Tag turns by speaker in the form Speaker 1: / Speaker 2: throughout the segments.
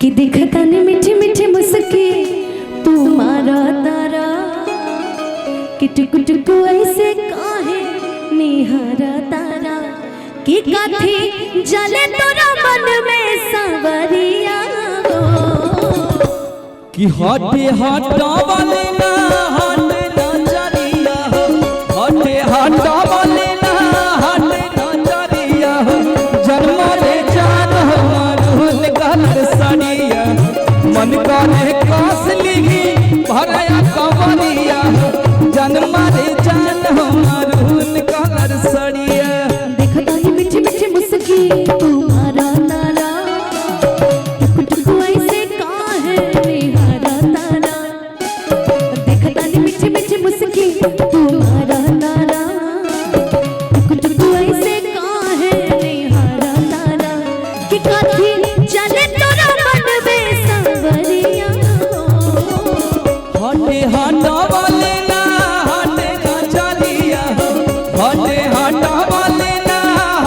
Speaker 1: कि दिखता ने मीठी मीठी मुस्की तुम्हारा तारा कि टुक टुक ऐसे काहे निहारा तारा कि काथी जले तोरा मन में सांवरिया
Speaker 2: कि हटे हटा वाले ना हटे ना जरिया हो हटे हटा वाले ना हटे ना जरिया हो जन्म रे जान हो मारून गलर सड़िया मन करे कास लिगी भरया कवरिया जन्म रे जान हो मारून गलर सड़िया
Speaker 1: देखता ही मीठी मीठी मुस्की तुम्हारा तारा टुक टुक ऐसे काहे निहारा तारा देखता ही मीठी मीठी मुस्की तुम्हारा तारा टुक टुक ऐसे काहे निहारा तारा कि काथी चले तोरा मन में सांवरिया
Speaker 2: हटे हटा वाले ना हटे ना जरिया हो हटे हटा वाले ना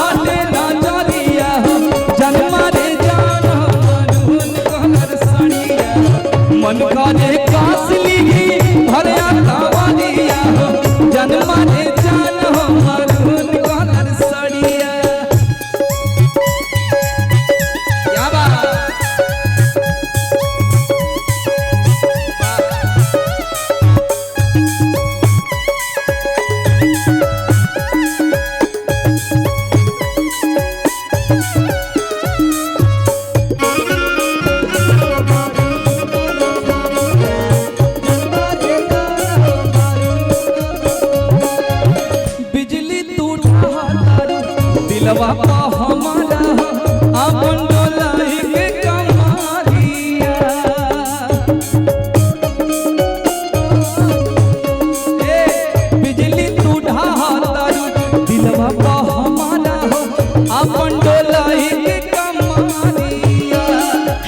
Speaker 2: हटे ना जरिया हो जन्म रे जान हो मारून गलर सड़िया मन करे कास लिगी भरया कवरिया हो जन्म रे जान हो मारून गलर सड़िया क्या बात बिजली टूटा तारू दिलवा पा हमारा अपन डोलाई के कमारिया ए बिजली टूटा तारू दिलवा पा हमारा अपन डोलाई के कमारिया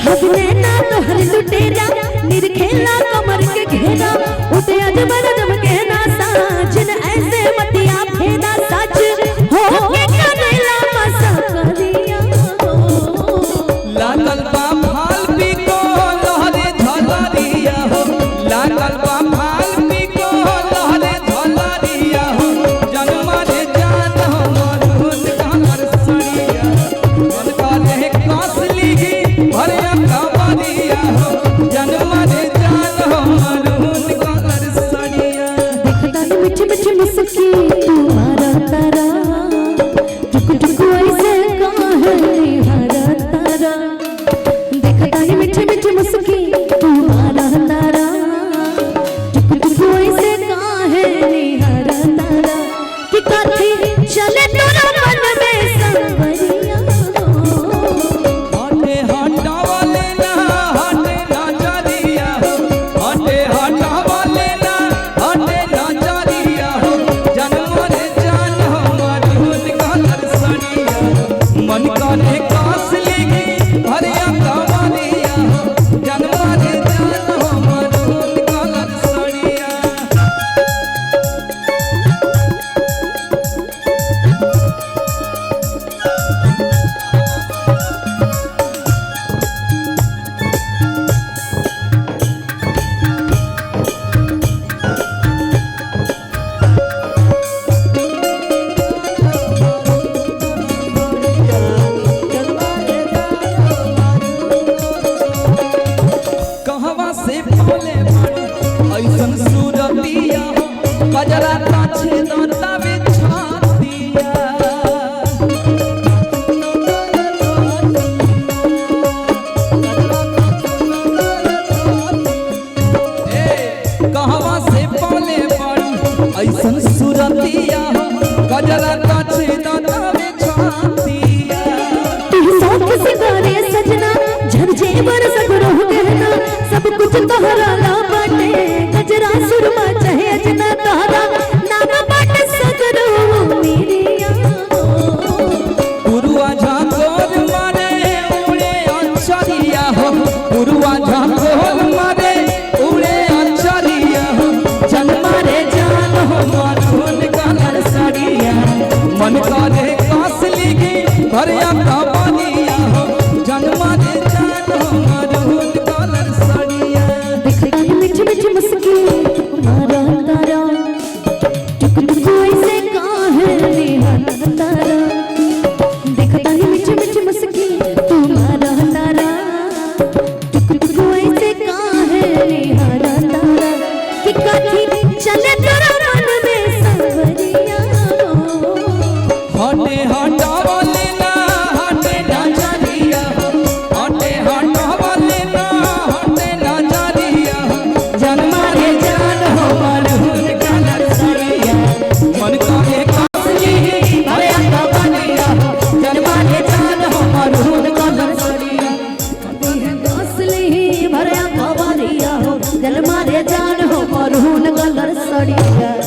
Speaker 1: हदने ना तोहर लुटेरा निरखेला कमर के घेरा उठे अजबर जब कहना साजन ऐसे मतिया फेदा सच हो के करेला मसा करिया
Speaker 2: लागल बा फाल पिको लहरे झलरिया हो लागल बा फाल पिको लहरे झलरिया हो जन्म रे जान हो मारून गलर सड़िया मन करे कास लिगी भरया कवरिया हो जन्म रे जान हो मारून गलर सड़िया
Speaker 1: देखता ने मीठी मीठी मुस्की तुम्हारा तारा टुक टुक ऐसे काहे निहारा तारा देखता ने मीठी मीठी मुस्की तुम्हारा तारा टुक टुक ऐसे काहे निहारा तारा कि काथी चले तोरा मन में सांवरिया
Speaker 2: हटे हटा वाले ना हटे ना जरिया हो हटे हटा वाले ना हटे ना जरिया हो जन्म रे जान हो मारून गलर सड़िया मन करे कास लिगी भरया कवरिया हो जन्म रे जान हो मारून गलर सड़िया कहवा से पाले मारू ऐसन सूरतिया हो कजरा ताछे दाता बिछातिया ए कहवा से पाले मारू ऐसन सूरतिया हो कजरा ताछे दाता बिछातिया
Speaker 1: तू साथ सितारे सजना झरझे बरस गुरु कहना सब कुछ तोहरा ला बाटे गजरा सुरमा चाहे अजना तोहरा नाम बाटे सगरो मेरिया
Speaker 2: पुरुआ झांकोर मारे उड़े अंचरिया हो पुरुआ झांकोर मारे उड़े अंचरिया हो जन्म रे जान हो मारून गलर सड़िया मन करे कास लिगी भरया कवरिया हो जन्म रे जान हो मारून
Speaker 1: गड़िया